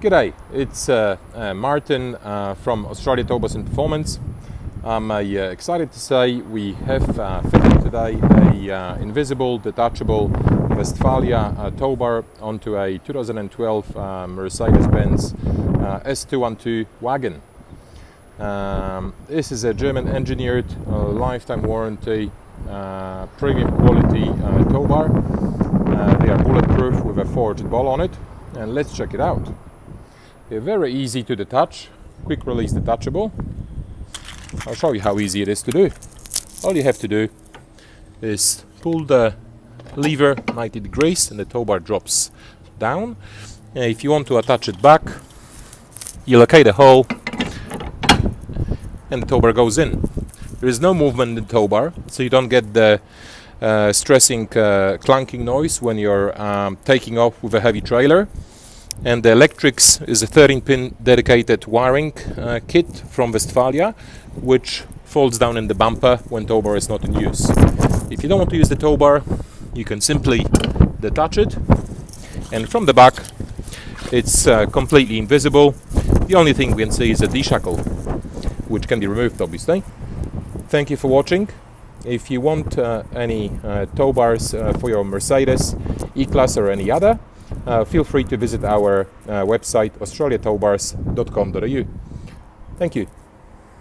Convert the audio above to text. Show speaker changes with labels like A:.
A: G'day, it's Martin from Australia Towbars Performance. I'm excited to say we have fitted today a invisible, detachable Westfalia Towbar onto a 2012 Mercedes-Benz s212 wagon. This is a German engineered lifetime warranty premium quality Towbar. They are bulletproof with a forged ball on it, and let's check it out. They're very easy to detach, quick release detachable. I'll show you how easy it is to do. All you have to do is pull the lever 90 degrees and the towbar drops down. If you want to attach it back, you locate a hole and the towbar goes in. There is no movement in the towbar, so you don't get the stressing clunking noise when you're taking off with a heavy trailer. And the electrics is a 13-pin dedicated wiring kit from Westfalia, which folds down in the bumper when towbar is not in use. If you don't want to use the towbar, you can simply detach it, and from the back it's completely invisible. The only thing we can see is a D-shackle, which can be removed obviously. Thank you for watching. If you want any towbars for your Mercedes, E-Class or any other, feel free to visit our website australiatowbars.com.au. Thank you.